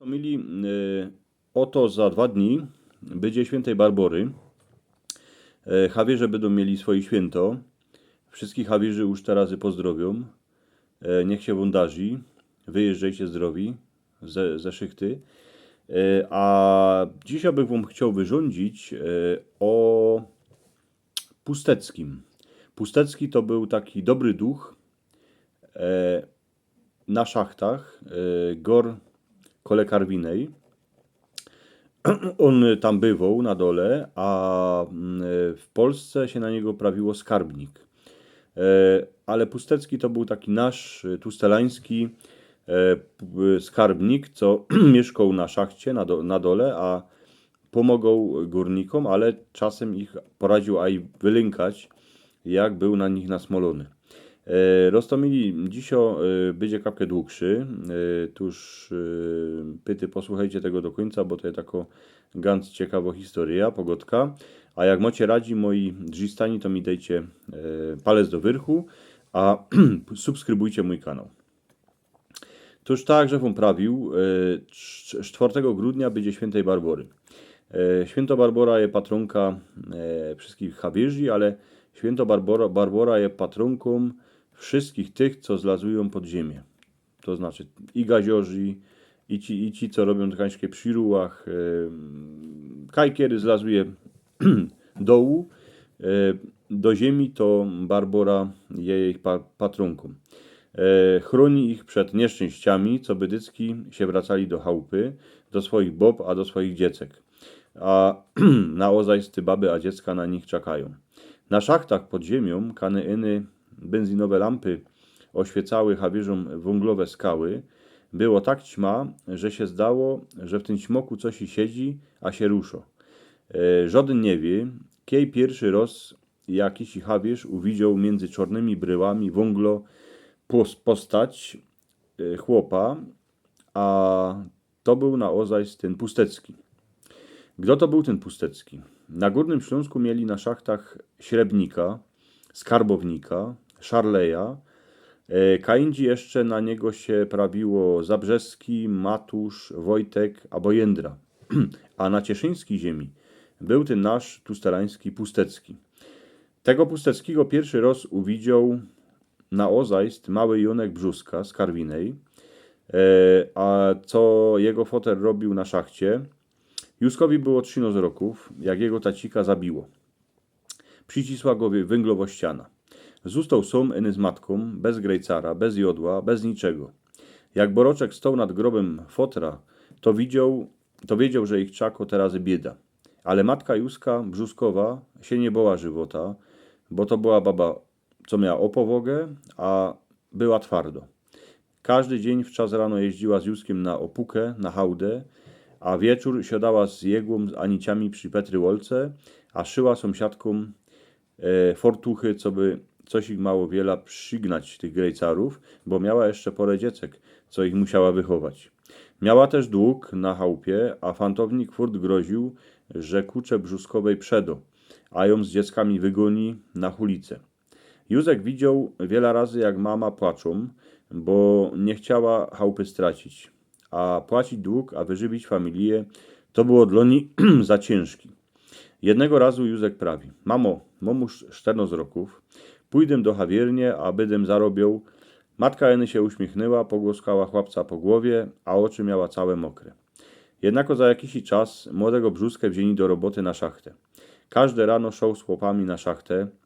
To mieli oto za 2 dni będzie świętej Barbory. Hawierze będą mieli swoje święto. Wszystkich hawierzy już teraz pozdrowią. Niech się wądarzy. Wyjeżdżajcie zdrowi ze szychty. A dzisiaj bym wam chciał wyrządzić o Pusteckim. Pustecki to był taki dobry duch na szachtach Gor Kole Karwinej. On tam bywał na dole, a w Polsce się na niego prawiło skarbnik. Ale Pustecki to był taki nasz tustelański skarbnik, co mieszkał na szachcie na dole, a pomagał górnikom, ale czasem ich poradził aj wylękać, jak był na nich nasmolony. Roztomili dzisiaj będzie kapkę dłuższy. Tuż pyty, posłuchajcie tego do końca, bo to jest taka ganz ciekawa historia, pogodka. A jak macie radzi moi drzistani, to mi dajcie palec do wyrchu, a subskrybujcie mój kanał. Tuż tak, że wam prawił, 4 grudnia będzie świętej Barbory. Święto Barbora jest patronka wszystkich hawierzy, ale święto Barbora jest patronką wszystkich tych, co zlazują pod ziemię. To znaczy i gaziorzy, i ci co robią tkańskie przy rułach. Kajkiery zlazuje dołu, do ziemi, to Barbora jest ich patronką. Chroni ich przed nieszczęściami, co bydycki się wracali do chałupy, do swoich bob, a do swoich dziecek. A na ozajsty baby, a dziecka na nich czekają. Na szachtach pod ziemią kanyeny, benzinowe lampy oświecały hawierzom węglowe skały. Było tak ćma, że się zdało, że w tym ćmoku coś siedzi, a się ruszo. Żaden nie wie, kiej pierwszy raz jakiś hawierz uwidział między czarnymi bryłami węglo postać chłopa, a to był na ozajs ten Pustecki. Kto to był ten Pustecki? Na Górnym Śląsku mieli na szachtach śrebnika, skarbownika, szarleja. Kaindzi jeszcze na niego się prawiło Zabrzeski, Matusz, Wojtek albo Jędra. A na cieszyńskiej ziemi był ten nasz tustelański Pustecki. Tego Pusteckiego pierwszy raz uwidział na ozajst mały Jonek Brzuska z Karwinej, a co jego fotel robił na szachcie. Józkowi było 13 roków, jak jego tacika zabiło. Przycisła go węglowościana. Został sam z matką, bez grejcara, bez jodła, bez niczego. Jak Boroczek stał nad grobem fotra, to wiedział, że ich czako teraz bieda. Ale matka Józka Brzuskowa się nie bała żywota, bo to była baba, co miała opowogę, a była twardo. Każdy dzień w czas rano jeździła z Józkiem na opukę, na hałdę, a wieczór siadała z jegłą, z aniciami przy Petrywolce, a szyła sąsiadkom fortuchy, co by coś ich mało wiele przygnać tych grejcarów, bo miała jeszcze porę dziecek, co ich musiała wychować. Miała też dług na chałupie, a fantownik furt groził, że kucze brzuskowej przedo, a ją z dzieckami wygoni na ulicę. Józek widział wiele razy, jak mama płaczą, bo nie chciała chałupy stracić. A płacić dług, a wyżywić familię, to było dla niej za ciężki. Jednego razu Józek prawi: Mamo, mam już 14 roków, pójdę do hawiernie, a bydem zarobił. Matka Eny się uśmiechnęła, pogłaskała chłopca po głowie, a oczy miała całe mokre. Jednako za jakiś czas młodego Brzuskę wzięli do roboty na szachtę. Każde rano szał z chłopami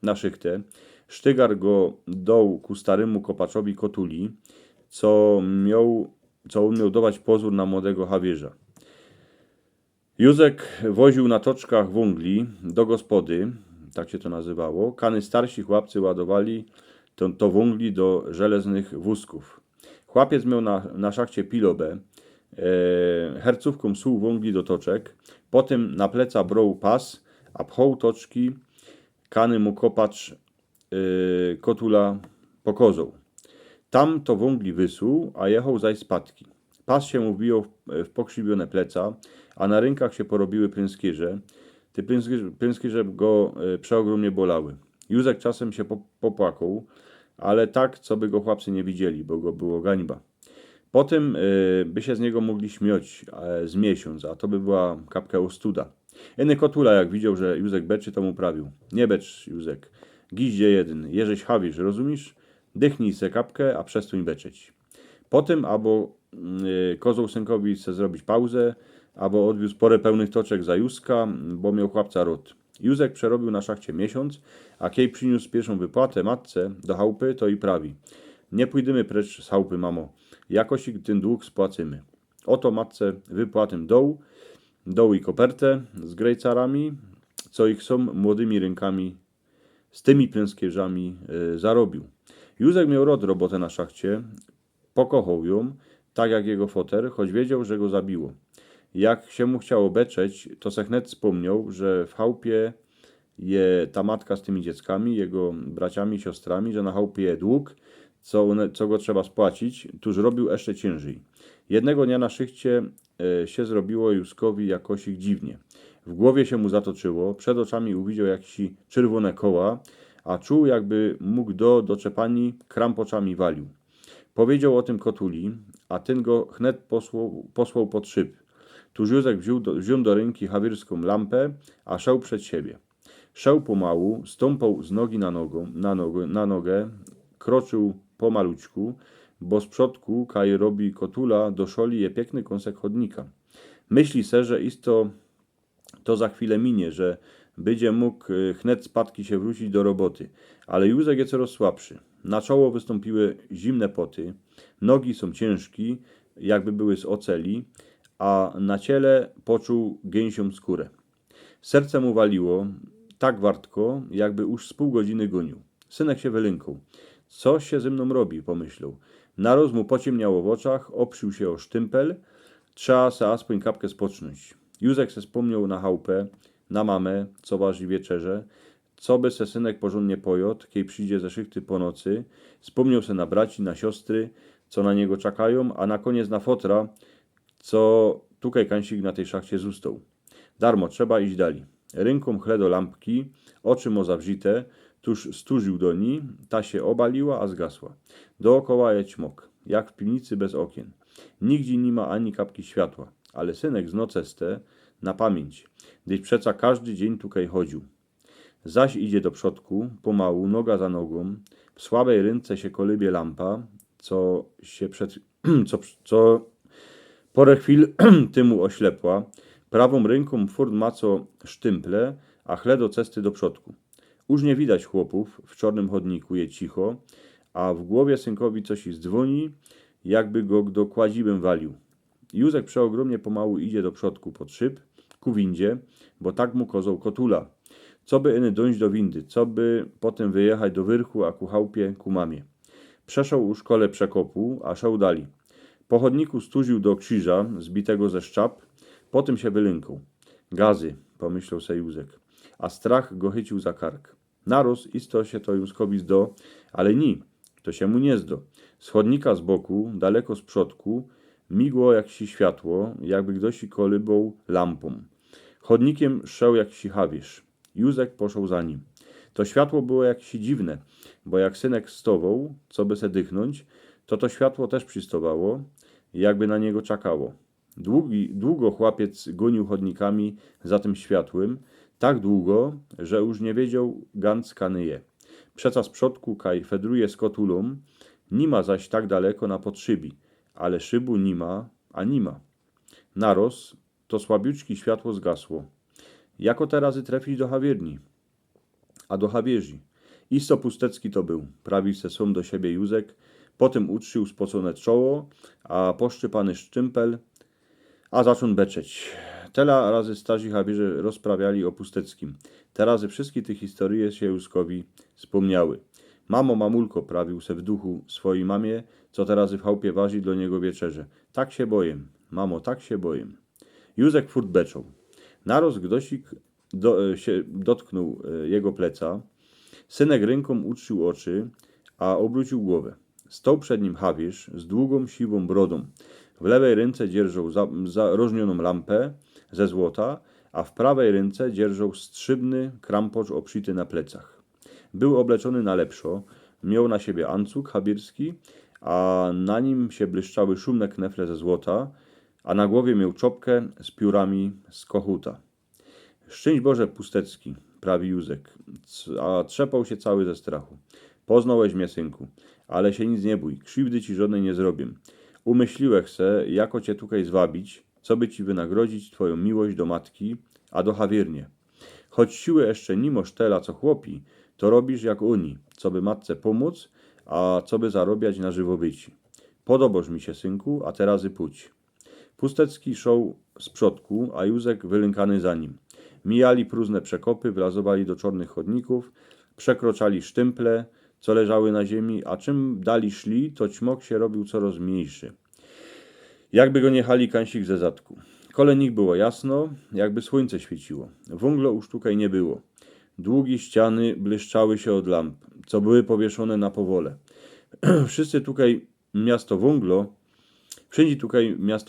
na szychtę. Sztygar go dał ku staremu kopaczowi Kotuli, co on miał dawać pozór na młodego hawierza. Józek woził na toczkach węgli do gospody, tak się to nazywało. Kany starsi chłopcy ładowali to węgli do żelaznych wózków. Chłopiec miał na szachcie pilobę, hercówką suł węgli do toczek, potem na pleca brał pas, a pchał toczki, kany mu kopacz Kotula pokazał. Tam to węgli wysuł, a jechał zaś spadki. Pas się mu wbijał w pokrzywione pleca, a na rękach się porobiły pręskierze. Te pręskierze go przeogromnie bolały. Józek czasem się popłakał, ale tak, co by go chłopcy nie widzieli, bo go było gańba. Potem by się z niego mogli śmiać z miesiąc, a to by była kapka ostuda. Eny Kotula, jak widział, że Józek beczy, to mu prawił. Nie becz, Józek, giździe jeden, jeżeś hawisz, rozumiesz? Dychnij se kapkę, a przestań beczeć. Potem albo kozioł synkowi chce zrobić pauzę, albo odwiózł porę pełnych toczek za Józka, bo miał chłopca rod. Józek przerobił na szachcie miesiąc, a kiej przyniósł pierwszą wypłatę matce do chałupy, to i prawi. Nie pójdziemy precz z chałupy, mamo. Jakoś ten dług spłacymy. Oto matce wypłatę doł i kopertę z grejcarami, co ich są młodymi rękami, z tymi pręskierzami zarobił. Józek miał robotę na szachcie, pokochał ją, tak jak jego foter, choć wiedział, że go zabiło. Jak się mu chciało beczeć, to se wnet wspomniał, że w chałupie je ta matka z tymi dzieckami, jego braciami, siostrami, że na chałupie je dług, co go trzeba spłacić, tuż robił jeszcze ciężej. Jednego dnia na szychcie się zrobiło Józkowi jakoś dziwnie. W głowie się mu zatoczyło, przed oczami uwidział jakieś czerwone koła, a czuł, jakby mógł do doczepani krampoczami walił. Powiedział o tym Kotuli, a ten go wnet posłał pod szyb. Tuż Józek wziął do ręki hawirską lampę, a szedł przed siebie. Szedł pomału, stąpał z nogi na nogę, kroczył pomalućku, bo z przodku, kaj robi Kotula, do szoli je piękny kąsek chodnika. Myśli se, że isto to za chwilę minie, że będzie mógł wnet spadki się wrócić do roboty, ale Józek jest coraz słabszy. Na czoło wystąpiły zimne poty, nogi są ciężki, jakby były z oceli, a na ciele poczuł gęsią skórę. Serce mu waliło tak wartko, jakby już z pół godziny gonił. Synek się wylękał. Co się ze mną robi, pomyślał. Naroz mu pociemniało w oczach, oprzył się o sztympel, trzeba se aspoń kapkę spocznąć. Józek se wspomniał na chałupę, na mamę, co waży wieczerze, co by se synek porządnie pojadł, kiej przyjdzie ze szychty po nocy, wspomniał se na braci, na siostry, co na niego czekają, a na koniec na fotra, co tukaj kańsik na tej szachcie został. Darmo, trzeba iść dalej. Ręką chle do lampki, oczy mo zawrzite, tuż stúžił do niej, ta się obaliła, a zgasła. Dookoła je ćmok, jak w piwnicy bez okien. Nigdzie nie ma ani kapki światła, ale synek z noceste na pamięć, gdyż przeca każdy dzień tukaj chodził. Zaś idzie do przodku, pomału, noga za nogą, w słabej ręce się kolybie lampa, co porę chwil tymu oślepła, prawą ręką furt maco sztymple, a chle do cesty do przodku. Już nie widać chłopów, w czarnym chodniku je cicho, a w głowie synkowi coś dzwoni, jakby go do kładzibem walił. Józek przeogromnie pomału idzie do przodku pod szyb, ku windzie, bo tak mu kozał Kotula. Co by eny dojść do windy, co by potem wyjechać do wyrchu, a ku chałupie, ku mamie. Przeszał u szkole przekopu, a szedł dali. Po chodniku stúžił do krzyża, zbitego ze szczap, potem się wylękał. Gazy, pomyślał se Józek, a strach go chycił za kark. Narósł isto się to Józkowi zdo, ale ni, to się mu nie zdo. Z chodnika z boku, daleko z przodku, migło jakś światło, jakby ktoś kolybał lampą. Chodnikiem szedł jakiś hawisz. Józek poszedł za nim. To światło było jakieś dziwne, bo jak synek stował, co by se dychnąć, to światło też przystowało, jakby na niego czekało. Długo chłopiec gonił chodnikami za tym światłem, tak długo, że już nie wiedział gant kanyje. Przeca z przodku kaj fedruje z Kotulą, nie ma zaś tak daleko na podszybi, ale szybu nie ma, a nie ma. Naroz to słabiuczki światło zgasło. Jako teraz trafić do hawierni, a do hawierzy. Isto pustecki to był, prawił se som do siebie Józek, potem utrzył spocone czoło, a poszczypany szczympel, a zaczął beczeć. Tela razy starzy hawierze rozprawiali o pusteckim. Te razy wszystkie te historie się Józkowi wspomniały. Mamo, mamulko, prawił se w duchu swojej mamie, co teraz w chałupie waży dla niego wieczerze. Tak się boję, mamo, tak się boję. Józek furt beczał. Naroz gdosik się dotknął jego pleca. Synek ręką utrzył oczy, a obrócił głowę. Stał przed nim hawierz z długą, siwą brodą. W lewej ręce dzierżał zarożnioną lampę ze złota, a w prawej ręce dzierżał strzybny krampocz obszyty na plecach. Był obleczony na lepszo, miał na siebie ancuk habirski, a na nim się błyszczały szumne knefle ze złota, a na głowie miał czopkę z piórami z kochuta. Szczęść Boże, Pustecki, prawi Józek, a trzepał się cały ze strachu. Poznałeś mnie, synku, ale się nic nie bój, krzywdy ci żadnej nie zrobię. Umyśliłech se, jako cię tutaj zwabić, co by ci wynagrodzić twoją miłość do matki, a do hawiernie. Choć siły jeszcze nimoż tela, co chłopi, to robisz jak Uni, co by matce pomóc, a co by zarobiać na żywobyci. Podobasz mi się, synku, a terazy pójdź. Pustecki szał z przodku, a Józek wylękany za nim. Mijali próżne przekopy, wlazowali do czarnych chodników, przekroczali sztymple, co leżały na ziemi, a czym dali szli, to ćmok się robił coraz mniejszy. Jakby go niechali kańsik ze zadku. Kole nich było jasno, jakby słońce świeciło. Wąglo już tutaj nie było. Długie ściany błyszczały się od lamp, co były powieszone na powole. Wszyscy tutaj miasto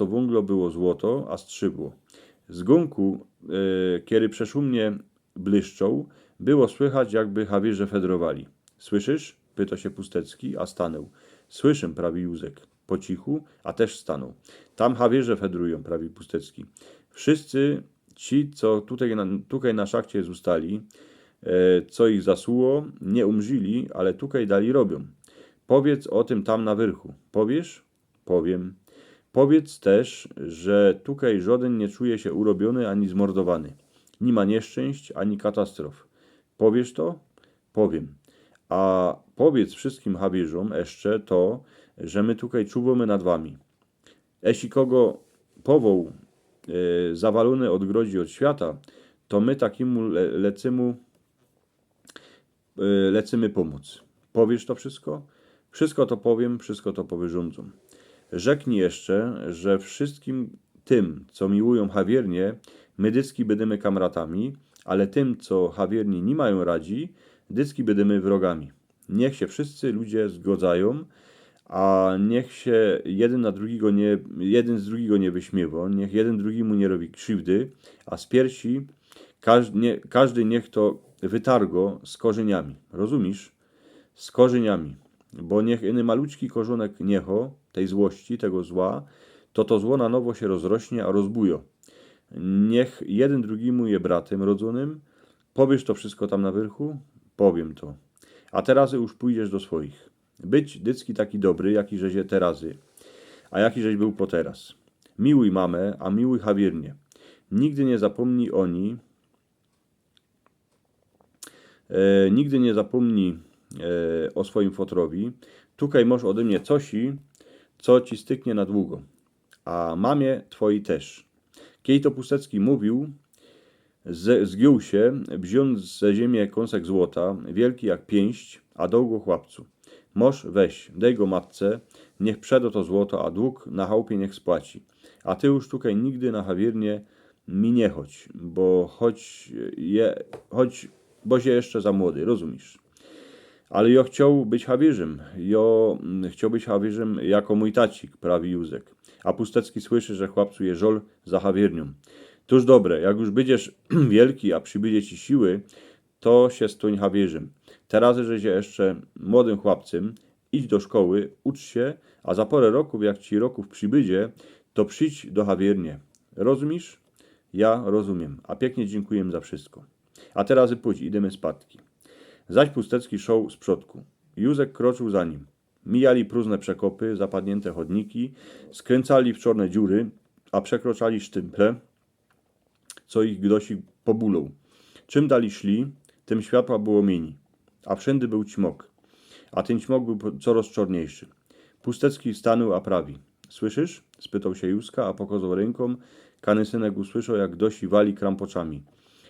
wąglo było złoto, a strzybło. Z gąku, kiedy przeszumnie błyszczał, było słychać, jakby hawierze fedrowali. Słyszysz? Pyta się Pustecki, a stanął. Słyszę, prawi Józek. Po cichu, a też stanął. Tam hawierze fedrują, prawi Pustecki. Wszyscy ci, co tutaj na szachcie zostali, co ich zasłuło, nie umrzyli, ale tutaj dali robią. Powiedz o tym tam na wyrchu. Powiesz? Powiem. Powiedz też, że tutaj żaden nie czuje się urobiony ani zmordowany. Nie ma nieszczęść ani katastrof. Powiesz to? Powiem. A powiedz wszystkim hawierzom jeszcze to, że my tutaj czuwamy nad wami. Jeśli kogo powoł zawalony odgrodzi od świata, to my takiemu lecymy pomóc. Powiesz to wszystko? Wszystko to powiem, wszystko to powyrządzą. Rzeknij jeszcze, że wszystkim tym, co miłują hawiernie, my dycki będziemy kamratami, ale tym, co hawierni nie mają radzi, dycki będziemy wrogami. Niech się wszyscy ludzie zgodzają, a niech się jeden z drugiego nie wyśmiewa, niech jeden drugiemu nie robi krzywdy, a z piersi każdy niech to wytargo z korzeniami. Rozumisz? Z korzeniami. Bo niech inny maluczki korzonek niecho, tej złości, tego zła, to zło na nowo się rozrośnie, a rozbujo. Niech jeden drugiemu je bratem rodzonym. Powiesz to wszystko tam na wyrchu? Powiem to. A teraz już pójdziesz do swoich. Być dycki taki dobry, jaki żeś je terazy, a jaki żeś był po teraz. Miłuj mamę, a miłuj hawiernie. Nigdy nie zapomnij nigdy nie zapomnij o swoim fotrowi. Tutaj masz ode mnie cosi, co ci styknie na długo. A mamie twojej też. Kiedy to Pustecki mówił, zgiął się, wziąc ze ziemi kąsek złota, wielki jak pięść, a długo chłopcu. Moż weź, daj go matce, niech przedo to złoto, a dług na chałupie niech spłaci. A ty już tutaj nigdy na hawiernie mi nie chodź, bo się jeszcze za młody, rozumiesz? Ale ja chciał być hawierzem jako mój tacik, prawi Józek. A Pustecki słyszy, że chłopcu je żol za hawiernią. Tuż dobre, jak już będziesz wielki, a przybydzie ci siły, to się stoń hawierzem. Teraz, że się jeszcze młodym chłopcem, idź do szkoły, ucz się, a za porę roków, jak ci roków przybydzie, to przyjdź do hawiernie. Rozumiesz? Ja rozumiem, a pięknie dziękuję za wszystko. A teraz pójdź, idziemy spadki. Zaś Pustecki szał z przodku. Józek kroczył za nim. Mijali próżne przekopy, zapadnięte chodniki, skręcali w czarne dziury, a przekroczali sztymple, co ich gdosik pobulał. Czym dali szli, tym światła było mniej, a wszędy był ćmok, a ten ćmok był coraz czarniejszy. Pustecki stanął, a prawi. Słyszysz? Spytał się Józka, a pokazał ręką. Kanysynek usłyszał, jak gdosi wali krampoczami.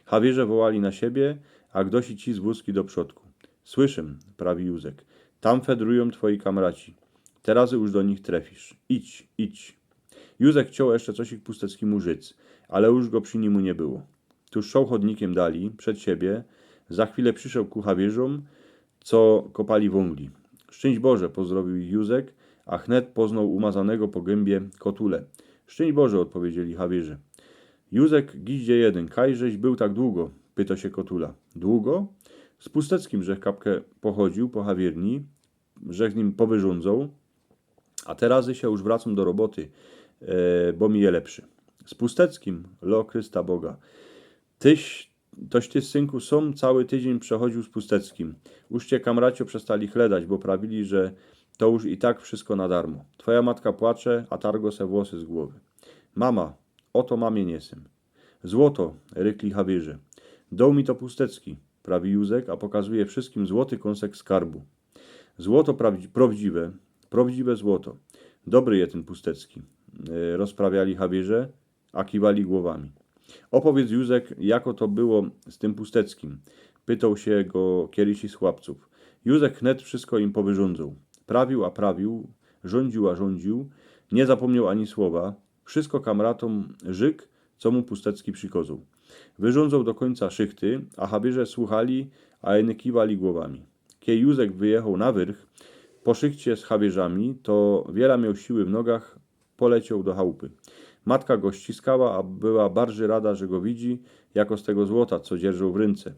Hawierze wołali na siebie, a gdosi ci z wózki do przodku. Słyszę, prawi Józek. Tam fedrują twoi kamraci. Teraz już do nich trafisz. Idź, idź. Józek chciał jeszcze coś ich Pusteckiemu rzec, ale już go przy nimu nie było. Tuż szał chodnikiem dali, przed siebie, za chwilę przyszedł ku hawierzom, co kopali wągli. Szczęść Boże, pozdrowił ich Józek, a chnet poznał umazanego po gębie Kotule. Szczęść Boże, odpowiedzieli hawierze. Józek, giździe jeden, kajżeś był tak długo, pyta się Kotula. Długo? Z Pusteckim, że kapkę pochodził po hawierni, że z nim powyrządzał, A te razy się już wracam do roboty, bo mi je lepszy. Z Pusteckim, lo Chrysta Boga. Toś ty, synku, som cały tydzień przechodził z Pusteckim. Użcie kamracio przestali chledać, bo prawili, że to już i tak wszystko na darmo. Twoja matka płacze, a targo se włosy z głowy. Mama, oto mamie niesem. Złoto, rykli habierze. Dał mi to Pustecki, prawi Józek, a pokazuje wszystkim złoty kąsek skarbu. Złoto prawdziwe złoto. Dobry je ten Pustecki. Rozprawiali habierze, a kiwali głowami. Opowiedz, Józek, jako to było z tym Pusteckim. Pytał się go kiedyś z chłopców. Józek wnet wszystko im powyrządzał. Prawił, a prawił, rządził, a rządził. Nie zapomniał ani słowa. Wszystko kamratom żyk, co mu Pustecki przykazał. Wyrządzał do końca szychty, a habierze słuchali, a eny kiwali głowami. Kiedy Józek wyjechał na wyrch, po szychcie z habierzami, to wiele miał siły w nogach, poleciał do chałupy. Matka go ściskała, a była bardzo rada, że go widzi, jako z tego złota, co dzierżał w ręce.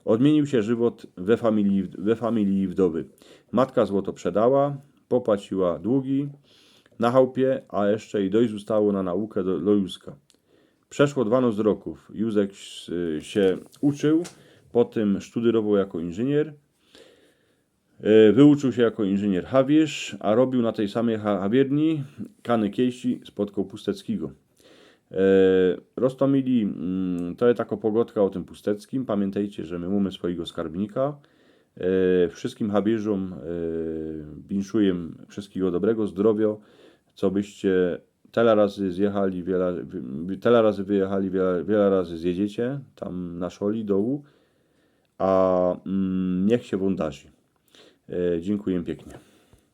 Odmienił się żywot we familii wdowy. Matka złoto przedała, popłaciła długi na chałupie, a jeszcze i dość zostało na naukę do Józka. Przeszło 12 roków. Józek się uczył, potem studyrował jako inżynier. Wyuczył się jako inżynier habierz, a robił na tej samej habierni kany kiejsi spotkał Pusteckiego. Roztomili, to jest taka pogodka o tym Pusteckim. Pamiętajcie, że my mamy swojego skarbnika. Wszystkim habierzom winszuję wszystkiego dobrego, zdrowia, co byście tyle razy zjechali, tyle razy wyjechali, wiele razy zjedziecie tam na szoli dołu, a niech się wam darzy. Dziękuję pięknie.